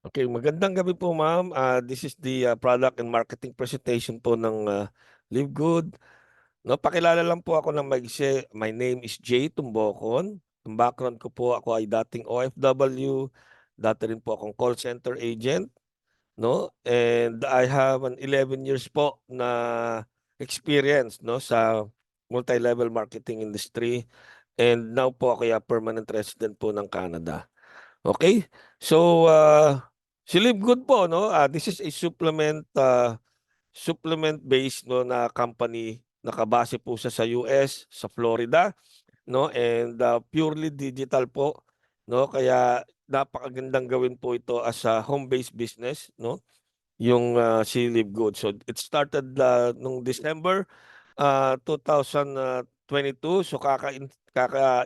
Okay, magandang gabi po ma'am. This is the product and marketing presentation po ng Live Good. No, pakilala lang po ako ng maigsi. My name is Jay Tumbocon. Ang background ko po, ako ay dating OFW, dati rin po akong call center agent, no? And I have an 11 years po na experience, no, sa multi-level marketing industry. And now po ako ay permanent resident po ng Canada. Okay? So, si Live Good po, no? This is a supplement based no na company, nakabase po siya sa US, sa Florida, no? And purely digital po, no? Kaya napakagandang gawin po ito as a home-based business, no? Yung si Live Good. So it started nung December 2022. So kaka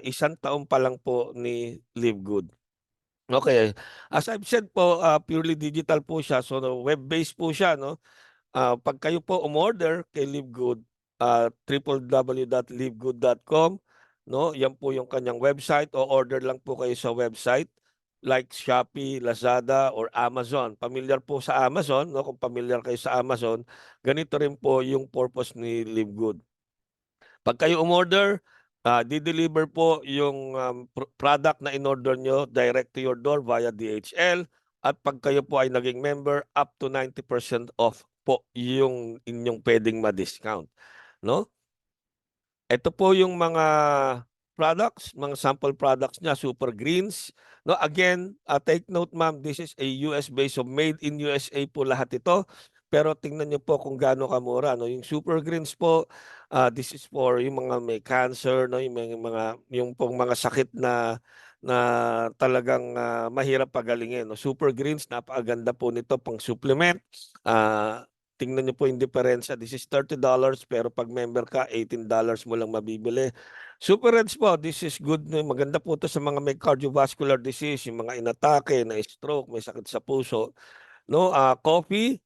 isang taon pa lang po ni Live Good. Okay. As I've said po, purely digital po siya. So web-based po siya, no? Pag kayo po umorder kay LiveGood, www.livegood.com, no? Yan po yung kanyang website, o order lang po kayo sa website like Shopee, Lazada, or Amazon. Familiar po sa Amazon, no? Kung familiar kayo sa Amazon, ganito rin po yung purpose ni LiveGood. Pag kayo umorder, di-deliver po yung product na in-order nyo direct to your door via DHL. At pag kayo po ay naging member, up to 90% off po yung inyong pwedeng ma-discount. No? Ito po yung mga products, mga sample products niya, Super Greens. No, again, take note ma'am, this is a US based, so made in USA po lahat ito. Pero tingnan niyo po kung gaano kamura, no. Yung Super Greens po, this is for yung mga may cancer, no, yung pong mga sakit na talagang mahirap pagalingin, no. Super Greens, napakaganda po nito pang supplement. Tingnan niyo po yung diferensya. This is $30 pero pag member ka, $18 mo lang mabibili. Super Reds po, this is good. Maganda po ito sa mga may cardiovascular disease, yung mga inatake, na stroke, may sakit sa puso. No, coffee,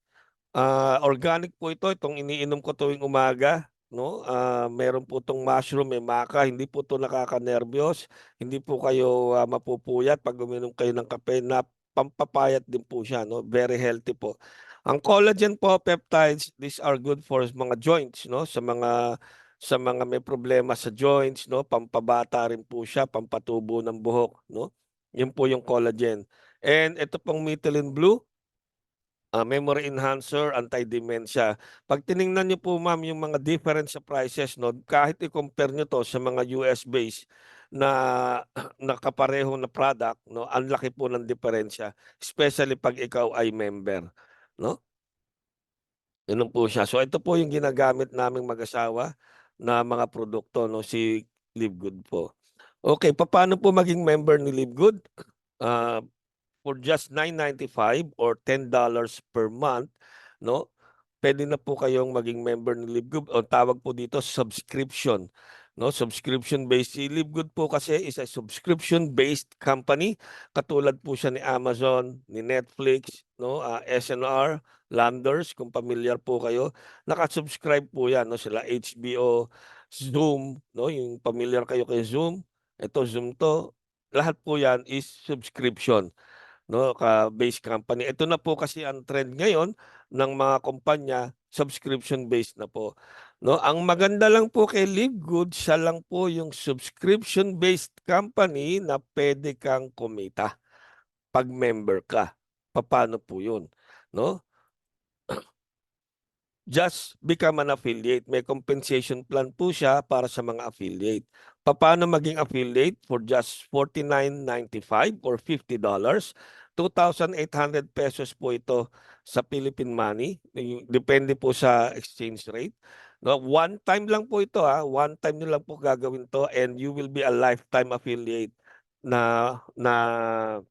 organic po ito. Itong iniinom ko tuwing umaga. No, meron po itong mushroom, may maca. Hindi po ito nakakanerbiyos. Hindi po kayo mapupuyat pag uminom kayo ng kape, na pampapayat din po siya. No, very healthy po. Ang collagen po, peptides, these are good for mga joints, no? Sa mga may problema sa joints, no? Pampabata rin po siya, pampatubo ng buhok, no? Yun po yung collagen. And ito pong methylene blue, memory enhancer, anti-dementia. Pag tiningnan niyo po ma'am yung mga difference sa prices, no, kahit i-compare niyo to sa mga US based na nakapareho na product, no, ang laki po ng diferensya, especially pag ikaw ay member, no? Gano'n po siya. So ito po yung ginagamit naming mag-asawa na mga produkto, no, si Live Good po. Okay, papaano po maging member ni Live Good? Ah, for just $9.95 or $10 per month, no? Pwede na po kayong maging member ni LiveGood, o tawag po dito subscription, no? Subscription based. Si LiveGood po kasi is a subscription based company. Katulad po siya ni Amazon, ni Netflix, no? SNR, Landers, kung familiar po kayo. Naka-subscribe po 'yan, no? Sila HBO, Zoom, no? Yung familiar kayo kay Zoom, ito Zoom to. Lahat po 'yan is subscription, no, base company. Ito na po kasi ang trend ngayon ng mga kumpanya, subscription based na po. No, ang maganda lang po kay Live Good, siya lang po yung subscription based company na pwede kang kumita pag member ka. Paano po 'yun, no? Just become an affiliate. May compensation plan po siya para sa mga affiliate. Paano maging affiliate? For just $49.95 or $50, 2,800 pesos po ito sa Philippine money. Depende po sa exchange rate. No, one time lang po ito, ha. One time niyo lang po gagawin to, and you will be a lifetime affiliate na ng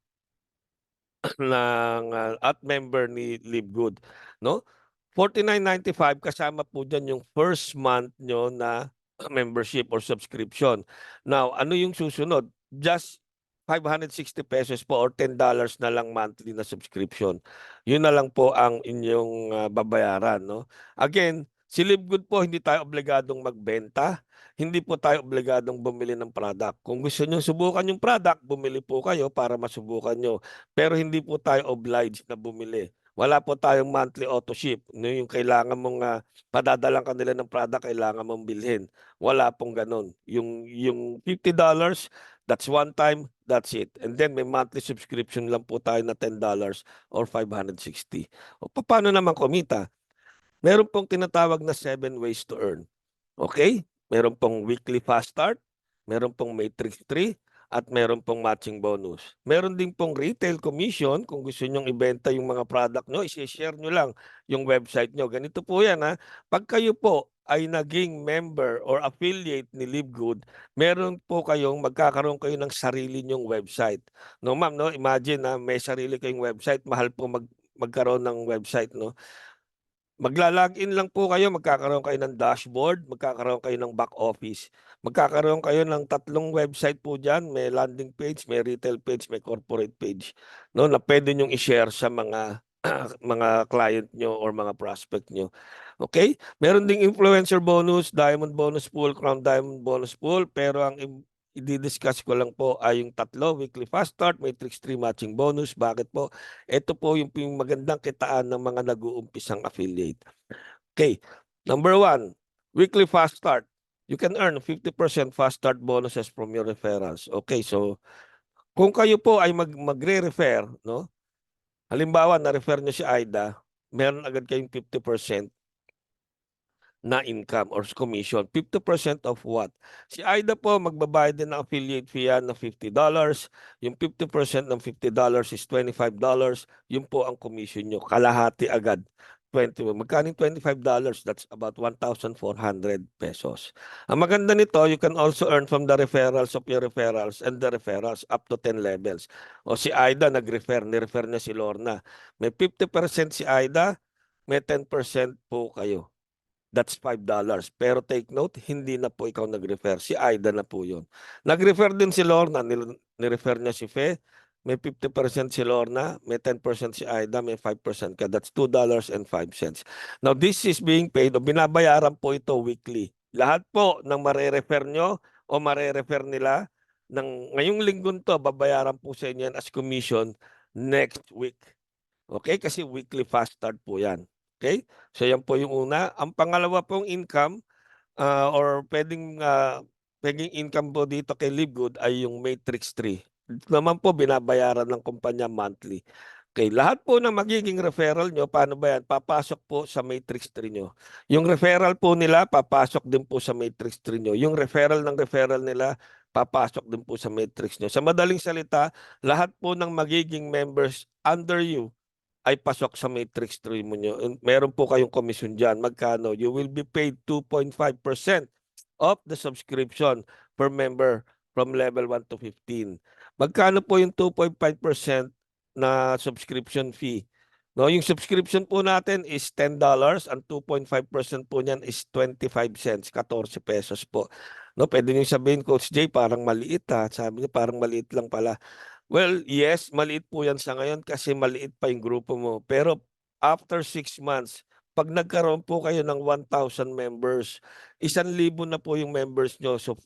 at member ni Live Good, no? 49.95 kasama po diyan yung first month nyo na membership or subscription. Now, ano yung susunod? Just 560 pesos po or $10 na lang monthly na subscription. Yun na lang po ang inyong babayaran, no? Again, Si Livegood po, hindi tayo obligadong magbenta. Hindi po tayo obligadong bumili ng product. Kung gusto nyo subukan yung product, bumili po kayo para masubukan nyo. Pero hindi po tayo obliged na bumili. Wala po tayong monthly auto ship. No, yung kailangan mong padadalang kanila ng product, kailangan mong bilhin. Wala pong ganun. Yung $50, that's one time, that's it. And then may monthly subscription lang po tayo na $10 or 560. O paano naman kumita? Meron pong tinatawag na 7 ways to earn. Okay? Meron pong weekly fast start, meron pong matrix 3, at meron pong matching bonus. Meron din pong retail commission kung gusto nyong ibenta yung mga product nyo, isi-share nyo lang yung website nyo. Ganito po yan ha. Pag kayo po ay naging member or affiliate ni Livegood, meron po magkakaroon kayo ng sarili nyong website. No ma'am, no? Imagine na may sarili kayong website, mahal po magkaroon ng website, no? Magla-login lang po kayo, magkakaroon kayo ng dashboard, magkakaroon kayo ng back office. Magkakaroon kayo ng 3 website po diyan, may landing page, may retail page, may corporate page. No, na pwede niyo i-share sa mga mga client nyo or mga prospect nyo. Okay? Meron ding influencer bonus, diamond bonus pool, crown diamond bonus pool, pero ang i-discuss ko lang po ay yung 3, weekly fast start, matrix 3 matching bonus. Bakit po? Ito po yung magandang kitaan ng mga nag-uumpisang affiliate. Okay. Number 1, weekly fast start. You can earn 50% fast start bonuses from your referrals. Okay, so kung kayo po ay magre-refer, no? Halimbawa, na-refer nyo si Aida, meron agad kayong 50% na income or commission. 50% of what? Si Aida po, magbabayad din ng affiliate fee yan ng $50. Yung 50% ng $50 is $25. Yun po ang commission nyo. Kalahati agad. 20. Magkano yung $25? That's about 1,400 pesos. Ang maganda nito, you can also earn from the referrals of your referrals and the referrals up to 10 levels. O si Aida nag-refer, ni-refer niya si Lorna. May 50% si Aida, may 10% po kayo. That's $5. Pero take note, hindi na po ikaw nag-refer. Si Aida na po yun. Nag-refer din si Lorna. Ni-refer niya si Fe. May 50% si Lorna. May 10% si Aida. May 5% ka. That's $2.05. Now, this is being paid o binabayaran po ito weekly. Lahat po ng mare-refer nyo o mare-refer nila ngayong linggo to, babayaran po sa inyo yan as commission next week. Okay? Kasi weekly fast start po yan. Okay? So yan po yung una. Ang pangalawa pong income or pwedeng income po dito kay Livegood ay yung Matrix 3. Ito naman po binabayaran ng kumpanya monthly. Okay, lahat po ng magiging referral nyo, paano ba yan? Papasok po sa Matrix 3 nyo. Yung referral po nila, papasok din po sa Matrix 3 nyo. Yung referral ng referral nila, papasok din po sa Matrix nyo. Sa madaling salita, lahat po ng magiging members under you ay pasok sa matrix 3 mo nyo. Meron po kayong komisyon dyan. Magkano? You will be paid 2.5% of the subscription per member from level 1 to 15. Magkano po yung 2.5% na subscription fee? No, yung subscription po natin is $10. Ang 2.5% po niyan is 25 cents, 14 pesos po. No, pwede niyo sabihin, Coach Jay, parang maliit ha. Sabi niya, parang maliit lang pala. Well, yes, maliit po yan sa ngayon kasi maliit pa yung grupo mo. Pero after 6 months, pag nagkaroon po kayo ng 1,000 members, 1,000 na po yung members nyo. So,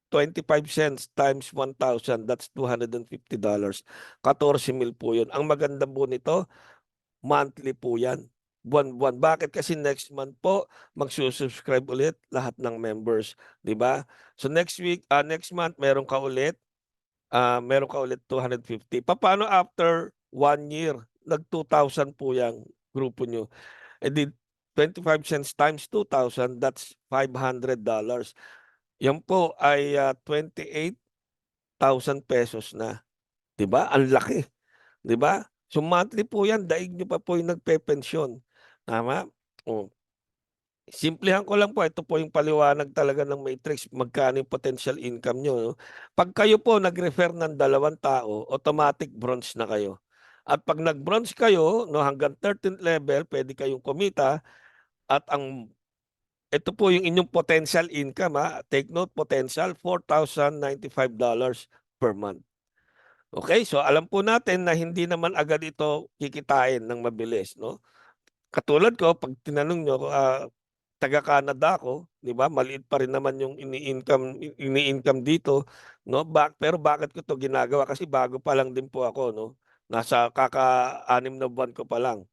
25 cents times 1,000, that's $250. 14,000 po yun. Ang maganda po nito, monthly po yan. Buwan-buwan. Bakit? Kasi next month po, magsusubscribe ulit lahat ng members. Diba? So next month, meron ka ulit 250. Paano after 1 year? Nag-2,000 po yung grupo nyo. And then 25 cents times 2,000, that's $500. Yan po ay 28,000 pesos na. 'Di ba? Ang laki. 'Di ba? So monthly po yan, daig nyo pa po yung nagpe-pensyon. Tama? Oh. Simplehan ko lang po, ito po yung paliwanag talaga ng matrix, magkano yung potential income nyo. No? Pag kayo po nag-refer ng 2 tao, automatic bronze na kayo. At pag nag-bronze kayo, no, hanggang 13th level, pwede kayong kumita. At ito po yung inyong potential income. Ha? Take note, potential, $4,095 per month. Okay, so alam po natin na hindi naman agad ito kikitain ng mabilis. No? Katulad ko, pag tinanong nyo, taga-Canada ako, 'di ba? Maliit pa rin naman yung ini-income dito, no? Pero bakit ko 'to ginagawa? Kasi bago pa lang din po ako, no? Nasa kaka-anim na buwan ko pa lang,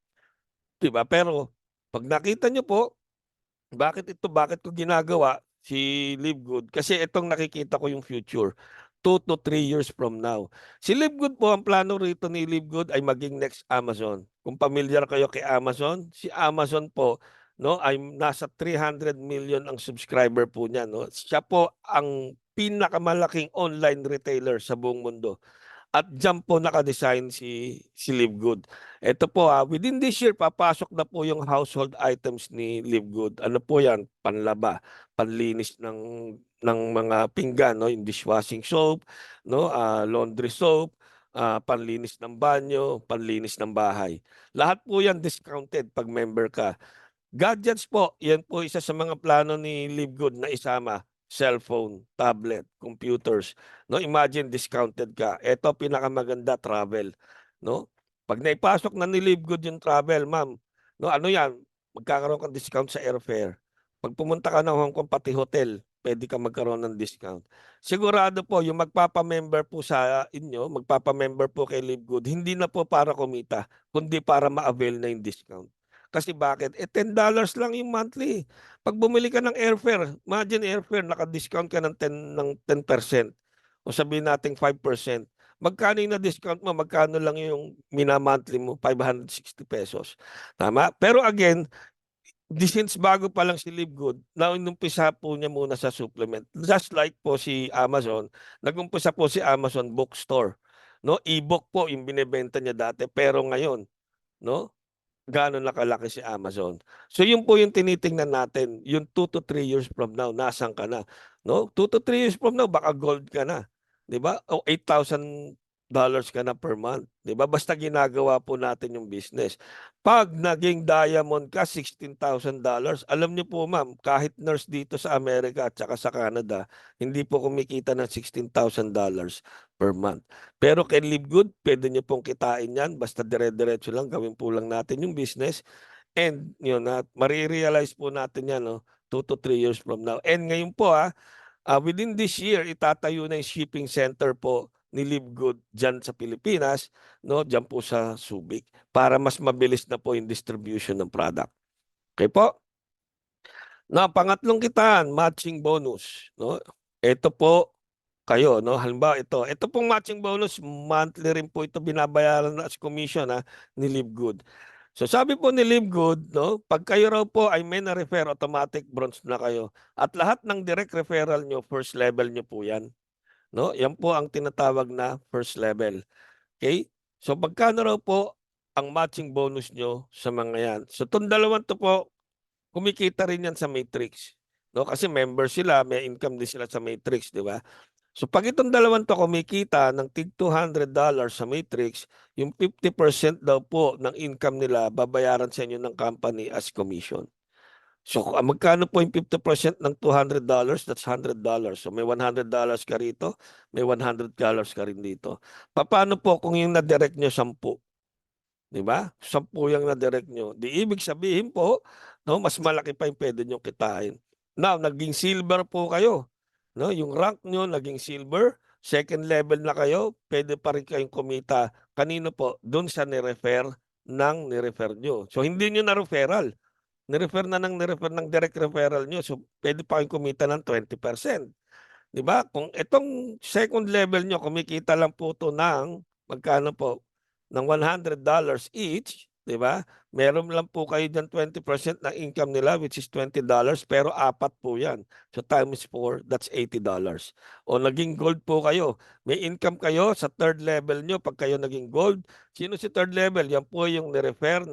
'di ba? Pero pag nakita niyo po, bakit ko ginagawa si Live Good? Kasi itong nakikita ko yung future. 2 to 3 years from now. Si Live Good po, ang plano rito ni Live Good ay maging next Amazon. Kung familiar kayo kay Amazon, si Amazon po, no, ay nasa 300 million ang subscriber po niya, no. Siya po ang pinakamalaking online retailer sa buong mundo. At diyan po naka-design si Live Good. Ito po within this year papasok na po yung household items ni Live Good. Ano po 'yan? Panlaba, panlinis ng mga pinggan, no, yung dishwashing soap, no, laundry soap, panlinis ng banyo, panlinis ng bahay. Lahat po 'yan discounted pag member ka. Gadgets po, yan po isa sa mga plano ni Live Good na isama. Cellphone, tablet, computers. No, imagine discounted ka. Ito pinakamaganda, travel, no? Pag naipasok na ni Live Good yung travel, ma'am, no, ano yan? Magkakaroon kang discount sa airfare. Pag pumunta ka ng Hong Kong pati hotel, pwede ka magkaroon ng discount. Sigurado po yung magpapa-member po sa inyo, magpapa-member po kay Live Good, hindi na po para kumita, kundi para ma-avail na yung discount. Kasi bakit? $10 lang yung monthly. Pag bumili ka ng airfare, imagine airfare, naka-discount ka ng 10% o sabihin natin 5%. Magkano yung na-discount mo? Magkano lang yung mina-monthly mo? 560 pesos. Tama? Pero again, since bago pa lang si Live Good, naumpisa po niya muna sa supplement. Just like po si Amazon, nagumpisa po si Amazon Bookstore. No, e-book po yung binebenta niya dati, pero ngayon, no, gaano na kalaki si Amazon. So yun po yung tinitingnan natin, yung 2 to 3 years from now, nasan ka na? No? 2 to 3 years from now, baka gold ka na. 'Di ba? O $8,000 ka na per month. 'Di ba? Basta ginagawa po natin yung business. Pag naging diamond ka, $16,000. Alam niyo po ma'am, kahit nurse dito sa Amerika at saka sa Canada, hindi po kumikita ng $16,000 per month. Pero kay Live Good, pwede niyo pong kitain yan. Basta dire-diretso lang, gawin po lang natin yung business. And yun, marirealize po natin yan, no? 2 to 3 years from now. And ngayon po, within this year, itatayo na yung shipping center po ni Live Good dyan sa Pilipinas, no? Dyan po sa Subic, para mas mabilis na po yung distribution ng product. Okay po? Na pangatlong kitaan, matching bonus, no? Ito po kayo, no? Halimbawa ito pong matching bonus, monthly rin po ito binabayaran as commission ni Live Good. So sabi po ni Live Good, no, pag kayo raw po ay may na-refer, automatic bronze na kayo. At lahat ng direct referral nyo, first level nyo po yan. No? Yan po ang tinatawag na first level. Okay? So pagkano raw po ang matching bonus nyo sa mga yan? So itong dalawang to po, kumikita rin yan sa Matrix. No? Kasi member sila, may income din sila sa Matrix, di ba? So pag itong dalawang to kumikita ng tig $200 sa Matrix, yung 50% daw po ng income nila babayaran sa inyo ng company as commission. So magkano po yung 50% ng $200? That's $100. So may $100 ka rito, may $100 ka rin dito. Paano po kung yung na-direct nyo 10? Di ba? 10 yung na-direct nyo. Di ibig sabihin po, no, mas malaki pa yung pwede nyo kitain. Now, naging silver po kayo. No, yung rank nyo naging silver, second level na kayo, pwede pa rin kayong kumita. Kanino po? Doon sa nirefer nyo. So, hindi nyo na referral. Nirefer ng direct referral nyo. So, pwede pa kayong kumita ng 20%. Di ba? Kung itong second level nyo, kumikita lang po ito ng magkano po? Ng $100 each, di ba? Meron lang po kayo dyan 20% na income nila, which is $20, pero apat po yan. So times 4, that's $80. O naging gold po kayo. May income kayo sa third level nyo pag kayo naging gold. Sino si third level? Yan po yung nirefer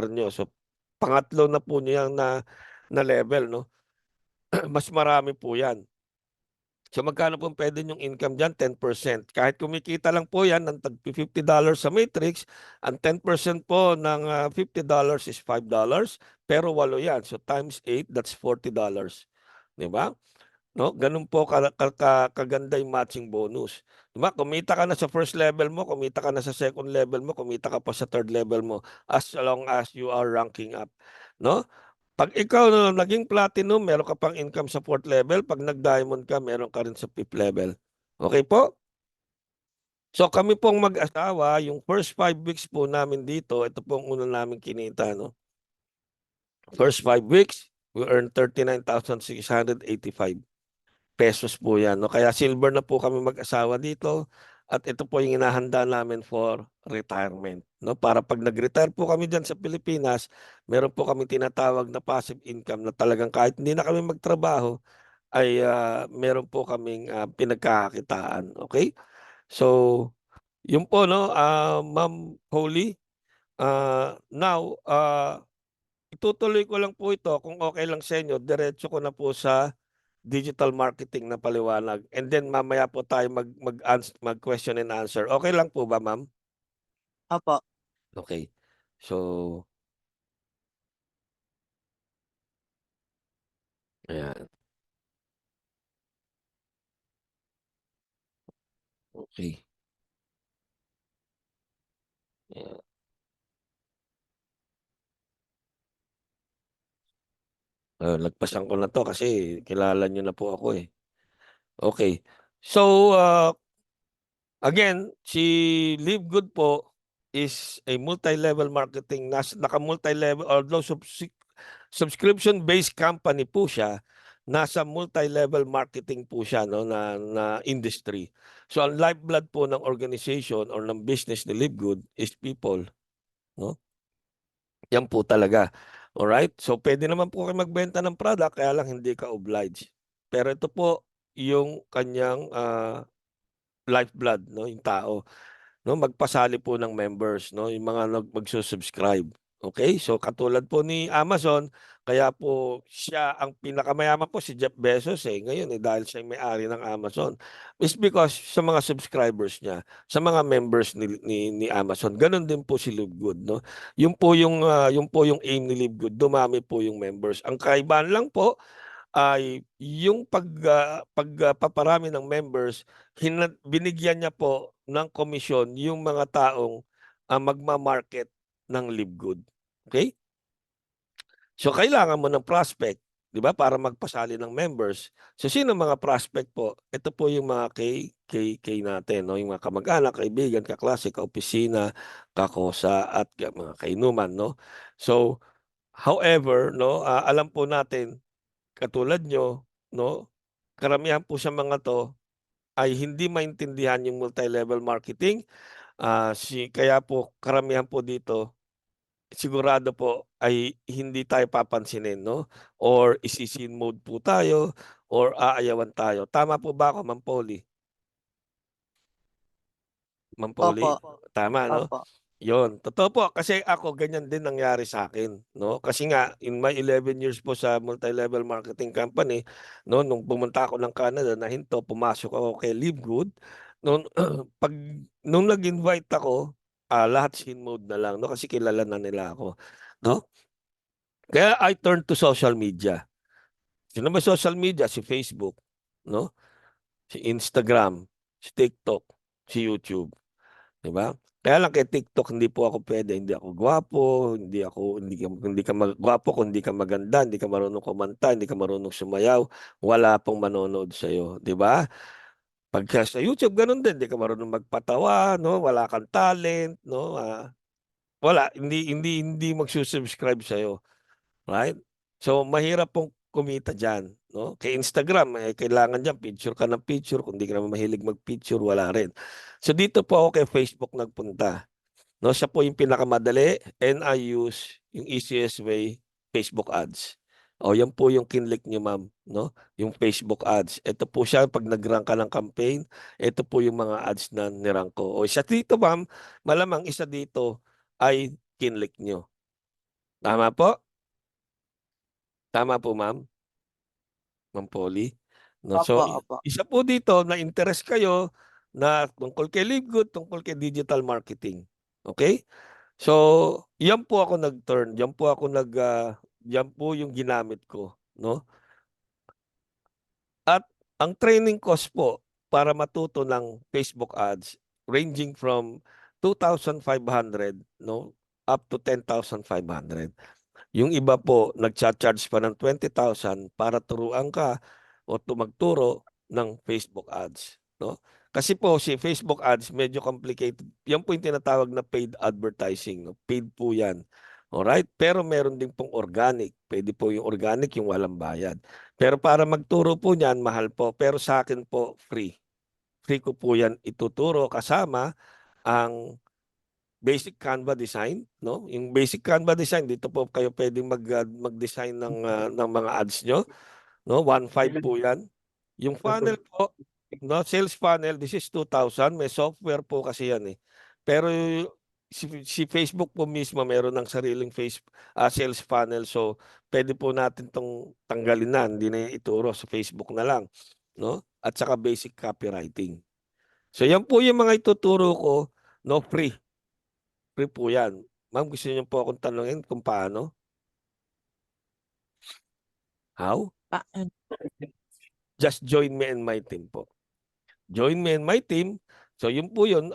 nyo. So pangatlo na po niya na level, no? Mas marami po yan. So magkano po pwede yung income dyan? 10%. Kahit kumikita lang po yan ng tag $50 sa Matrix, ang 10% po ng $50 is $5, pero 8 yan. So times 8, that's $40. Di ba? No? Ganun po kaganda yung matching bonus. Di ba? Kumita ka na sa first level mo, kumita ka na sa second level mo, kumita ka pa sa third level mo, as long as you are ranking up. No? Pag ikaw na naging platinum, meron ka pang income sa fourth level. Pag nag-diamond ka, meron ka rin sa fifth level. Okay po? So kami pong mag-asawa, yung first 5 weeks po namin dito, ito pong una namin kinita, no? First 5 weeks, we earned 39,685 pesos po yan, no? Kaya silver na po kami mag-asawa dito at ito po yung inahanda namin for retirement, no? Para pag nag-retire po kami dyan sa Pilipinas, meron po kami tinatawag na passive income na talagang kahit hindi na kami magtrabaho, ay meron po kaming pinagkakakitaan, okay? So, yun po, no, Ma'am Holly, now, itutuloy ko lang po ito kung okay lang sa inyo, diretso ko na po sa digital marketing na paliwanag. And then mamaya po tayo mag question and answer. Okay lang po ba, ma'am? Opo. Okay. So, ayan. Okay. Ayan. Lagpasan ko na to kasi kilala nyo na po ako eh. Okay. So, again, si Live Good po is a multi-level marketing, naka-multi-level, although subscription-based company po siya, nasa multi-level marketing po siya, no, na industry. So ang lifeblood po ng organization or ng business ni Live Good is people, no? Yan po talaga. Alright? So pwede naman po kayo magbenta ng product, kaya lang hindi ka obliged. Pero ito po yung kanyang lifeblood, no, yung tao, no, magpasali po ng members, no, yung mga magsusubscribe. Okay? So katulad po ni Amazon, kaya po siya ang pinakamayaman po si Jeff Bezos eh ngayon eh dahil siya yung may-ari ng Amazon. Is because sa mga subscribers niya, sa mga members ni Amazon. Ganon din po si Live Good, no. Yung po yung aim ni Live Good, dumami po yung members. Ang kaibahan lang po ay yung pagpaparami ng members, binigyan niya po ng komisyon yung mga taong magma-market ng Live Good. Okay? So kailangan mo ng prospect, 'di ba, para magpasali ng members. So sino mga prospect po? Ito po yung mga K natin, no, yung mga kamag-anak, kaibigan, kaklase, kaopisina, kakosa at mga kainuman, no. So however, no, alam po natin katulad nyo, no, karamihan po sa mga to ay hindi maintindihan yung multi-level marketing. Kaya po karamihan po dito, sigurado po ay hindi tayo papansinin, no? Or isisin mode po tayo or aayawan tayo. Tama po ba ako, Ma'am Polly? Ma'am Opo. Polly? Tama, no? Opo. Yon, totoo po kasi ako ganyan din nangyari sa akin, no? Kasi nga in my 11 years po sa multi-level marketing company, no, nung pumunta ako ng Canada, nahinto, pumasok ako kay Live Good. Nung pag nung nag-invite ako, lahat sin mode na lang, no, kasi kilala na nila ako, no? Kaya I turned to social media. Sino ba social media? Si Facebook, no? Si Instagram, si TikTok, si YouTube. 'Di ba? Kaya lang kay TikTok hindi po ako pwede, hindi ako gwapo, hindi ka gwapo kung hindi ka maganda, hindi ka marunong kumanta, hindi ka marunong sumayaw, wala pong manonood sa 'di ba? Pagka sa YouTube gano'n din, hindi ka marunong magpatawa, no, wala kang talent, no, wala, hindi magsu-subscribe sa right? So mahirap pong kumita diyan, no? Kay Instagram, kailangan diyan picture ka ng picture, kung di ka naman mahilig mag-picture, wala rin. So dito po ako kay Facebook nagpunta. No, siya po yung pinakamadali and I use yung easiest way, Facebook ads. O yan po yung kinlik niyo, ma'am, no? Yung Facebook ads. Ito po siya pag nag-rank ka ng campaign, ito po yung mga ads na nirank ko. O isa dito, ma'am, malamang isa dito ay kinlik niyo. Tama po? Tama po, ma'am? Ma'am Polly? No, Opo. so Opo. isa po dito na interest kayo na tungkol kay Live Good, tungkol kay digital marketing. Okay? So, yan po ako nag-turn, yan po yung ginamit ko, no? At ang training cost po para matuto ng Facebook ads ranging from 2,500, no, up to 10,500. Yung iba po nagcha-charge pa ng 20,000 para turuan ka o magturo ng Facebook ads, no? Kasi po si Facebook ads medyo complicated. Yan po yung tinatawag na paid advertising, no? Paid po yan. Alright? Pero meron din pong organic. Pwede po yung organic, yung walang bayad. Pero para magturo po niyan, mahal po. Pero sa akin po, free. Free ko po yan ituturo kasama ang basic Canva design, no? Yung basic Canva design, dito po kayo pwedeng mag-design ng mga ads nyo, no? 1.5 po 'yan. Yung funnel po, no, sales funnel, this is 2,000. May software po kasi 'yan eh. Pero si Facebook po mismo meron ng sariling sales funnel. So, pwede po natin tong tanggalin na, hindi na ituro sa Facebook na lang, no? At saka basic copywriting. So, yan po yung mga ituturo ko, no, free. Free po yan. Ma'am, gusto niyo po akong tanungin kung paano? How? Pa Just join me and my team po. Join me and my team. So yun po yun.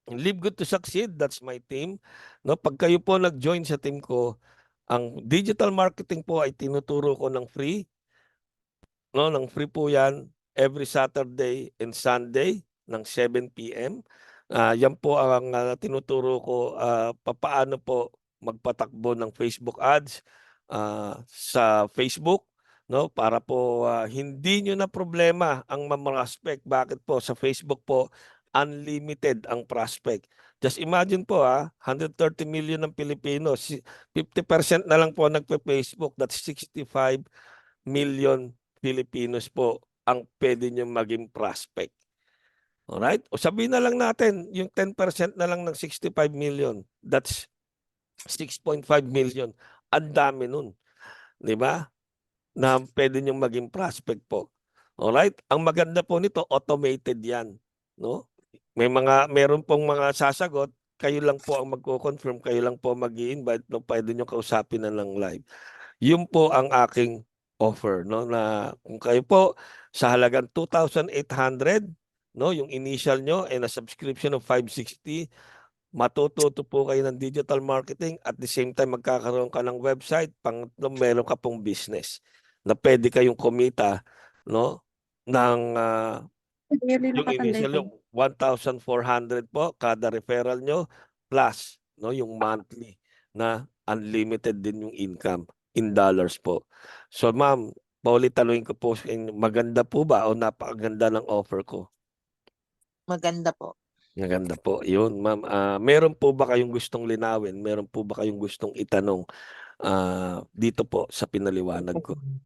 Live Good to Succeed, that's my team. No, pag kayo po nag-join sa team ko, ang digital marketing po ay tinuturo ko ng free. No, ng free po yan every Saturday and Sunday ng 7 p.m. Yan po ang tinuturo ko papaano po magpatakbo ng Facebook ads sa Facebook, no, para po hindi nyo na problema ang ma-prospect. Bakit po? Sa Facebook po unlimited ang prospect. Just imagine po 130 million ng Pilipino, 50% na lang po nagpe-Facebook, that's 65 million Filipinos po ang pwede nyo maging prospect. Alright? O sabihin na lang natin, yung 10% na lang ng 65 million, that's 6.5 million. Ang dami nun. Di ba? Na pwede nyo maging prospect po. Alright? Ang maganda po nito, automated yan. No? Meron pong mga sasagot, kayo lang po ang magko-confirm, kayo lang po mag-i-invite, no? Pwede nyo kausapin na ng live. Yun po ang aking offer, no, na kung kayo po sa halagang 2,800, no, yung initial nyo ay na subscription of 560, matututo po kayo ng digital marketing at the same time magkakaroon ka ng website, meron ka pong business na pwede kayong kumita, no, ng yung initial yung 1,400 po kada referral nyo plus, no, yung monthly na unlimited din yung income in dollars po. So ma'am, Paulit, tanungin ko po sa inyo, maganda po ba o napakaganda ng offer ko? Maganda po. Maganda po. Yun, ma'am. Meron po ba kayong gustong linawin? Meron po ba kayong gustong itanong dito po sa pinaliwanag ko?